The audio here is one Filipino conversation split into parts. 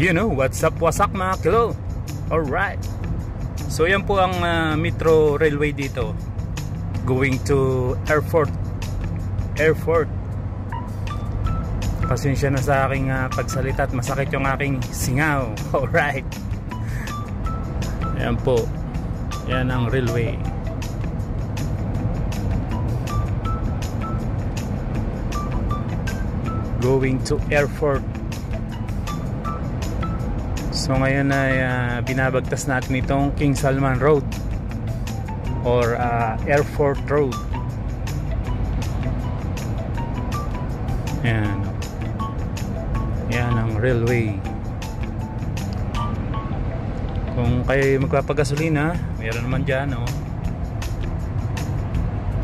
You know, what's up, wasak mga kilo. Alright. So yan po ang Metro Railway dito. Going to Airport. Pasensya na sa aking pagsalita at masakit yung aking singaw. Alright. Yan po. Yan ang railway. Going to Airport. So ngayon ay binabagtas natin itong King Salman Road or Airport Road. Yan. Yan ang railway. Kung kayo magpapagasolina, mayroon naman dyan, oh,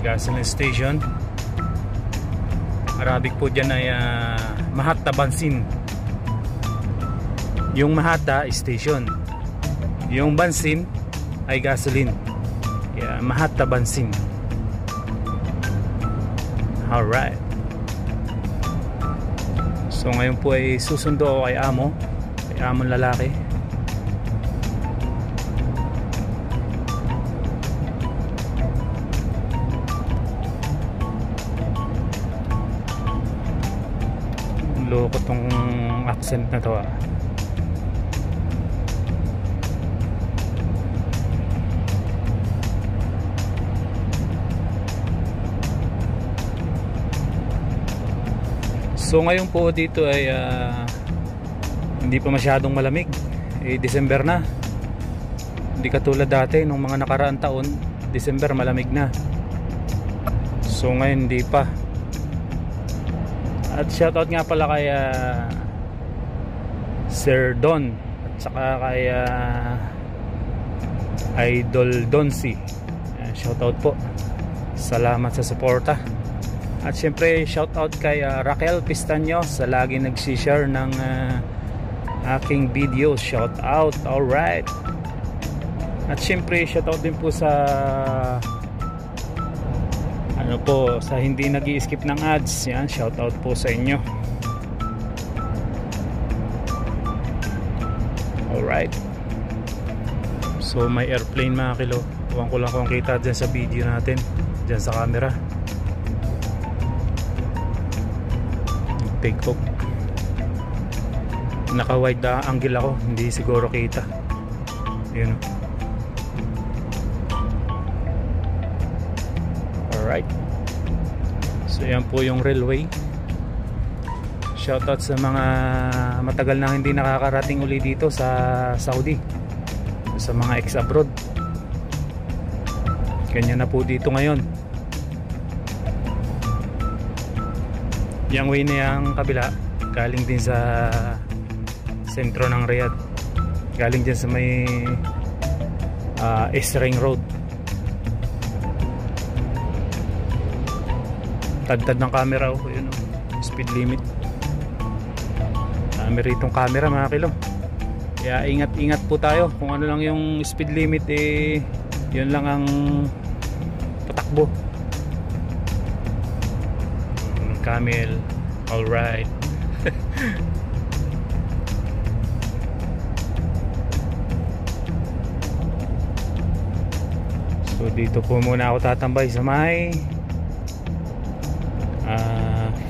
gasoline station. Arabic po dyan ay Mahatta Bansin. Yung Mahatta station, yung Bansin ay gasoline. Yeah, Mahatta Bansin. Alright. So ngayon po ay susundo ako kay among lalaki. Loko tong accent na to . So ngayon po dito ay hindi pa masyadong malamig. December na. Hindi katulad dati nung mga nakaraang taon, December malamig na. So ngayon hindi pa. At shoutout nga pala kay Sir Don at saka kay Idol Donsi. Shoutout po. Salamat sa suporta. At syempre shoutout kay Raquel Pistaño sa lagi nagsishare ng aking videos. Shoutout. Alright. At syempre shoutout din po sa sa hindi nag-i-skip ng ads. Yan, shoutout po sa inyo. Alright. So may airplane mga kilo. Huwag ko lang kung kita dyan sa video natin, dyan sa camera. Take off. Naka wide angle ako, hindi siguro kita. Yun. Alright. So yan po yung railway. Shoutout sa mga matagal na hindi nakakarating uli dito sa Saudi, sa mga ex-abroad. Ganyan na po dito ngayon. Yung way na yung kabila galing din sa sentro ng Riyadh, galing din sa may East Ring Road. Tagtad ng camera, oh, yun, oh, speed limit. Camera itong camera mga kilo. Kaya ingat po tayo. Kung ano lang yung speed limit, yun lang ang patakbo. Camel. Alright. So dito po muna ako tatambay sa may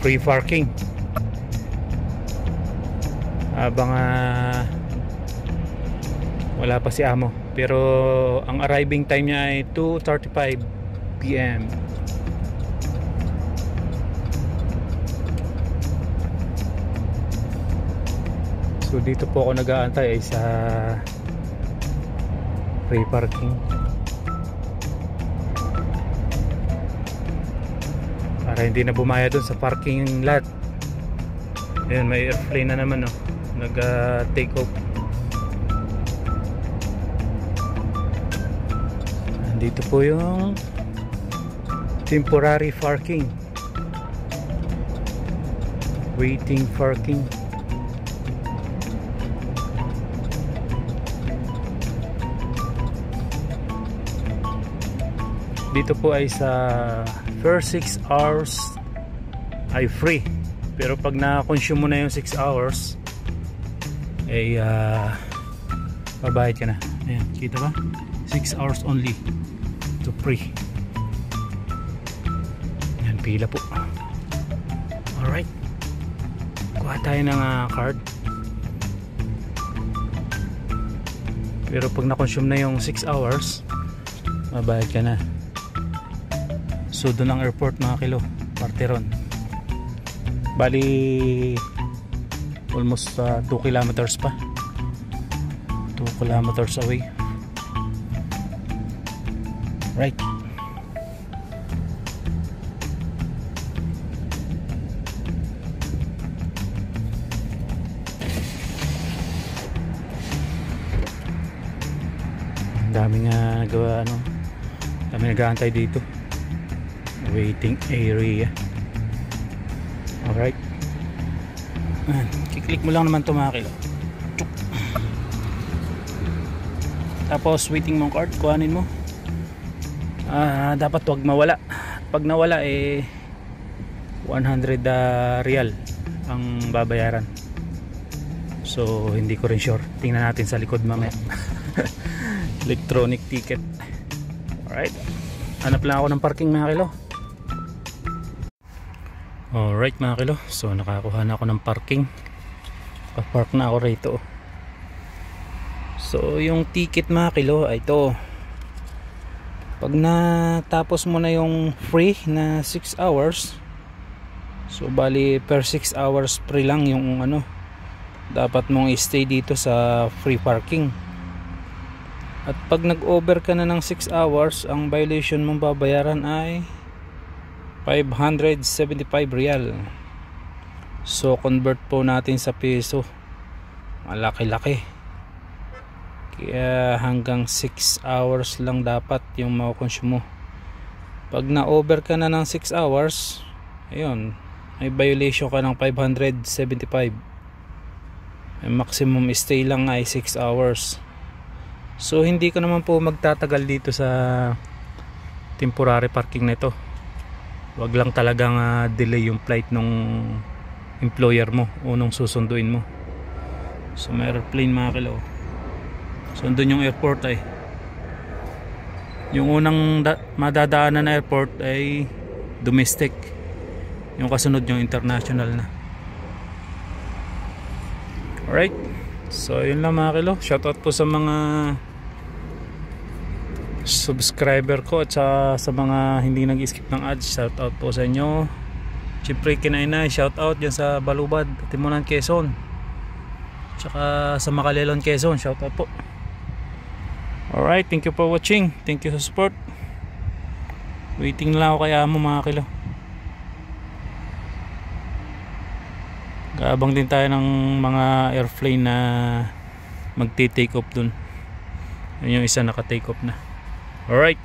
free parking habang wala pa si amo, pero ang arriving time niya ay 2:35 PM. So dito po ako nag-aantay ay sa free parking para hindi na bumaya dun sa parking lot. Ayan, may airplane na naman, oh, nag-take off. Dito po yung temporary parking, waiting parking. Dito po ay sa first 6 hours ay free, pero pag na-consume mo na yung 6 hours ay babayad ka na. Ayan, kita ba? 6 hours only to free. Ayan, pila po. Alright, kuha tayo ng card. Pero pag na-consume na yung 6 hours, babayad ka na. So doon ang airport mga kilo, Parteron. Bali almost 2 kilometers pa. 2 kilometers away. Right. Ang daming nagawa, ano, daming nag-aantay dito. Waiting area. Alright. Kiklik mo lang naman ito mga kilo. Tapos waiting mong card, kuhanin mo. Dapat wag mawala. Pag nawala 100 real ang babayaran. So hindi ko rin sure. Tingnan natin sa likod mamaya. Electronic ticket. Alright. Hanap lang ako ng parking mga kilo. Alright mga kilo, so nakakuha na ako ng parking. Pa-park na ako rito. So yung ticket mga kilo ay ito. Pag natapos mo na yung free na 6 hours, so bali per 6 hours free lang yung ano, dapat mong i-stay dito sa free parking. At pag nag-over ka na ng 6 hours, ang violation mong babayaran ay 575 real. So convert po natin sa peso, malaki-laki. Kaya hanggang 6 hours lang dapat yung makukonsume mo. Pag na-over ka na ng 6 hours, ayun, may violation ka ng 575. May maximum stay lang ay 6 hours. So hindi ka naman po magtatagal dito sa temporary parking na ito. Wag lang talagang delay yung flight nung employer mo o nung susunduin mo. So may airplane mga kilo. So doon yung airport ay. Yung unang madadaanan na airport ay domestic. Yung kasunod yung international na. Alright. So yun lang mga kilo. Shoutout po sa mga subscriber ko at sa mga hindi nag-skip ng ads. Shoutout po sa inyo. Siyempre kinainay, shoutout dyan sa Balubad, Timunan, Quezon, tsaka sa Makalelon, Quezon. Shoutout po. Alright, thank you for watching. Thank you sa support. Waiting lang ako kay amo mga kilo. Gaabang din tayo ng mga airplane na magti-take off dun. Yun yung isa naka-take off na. Alright.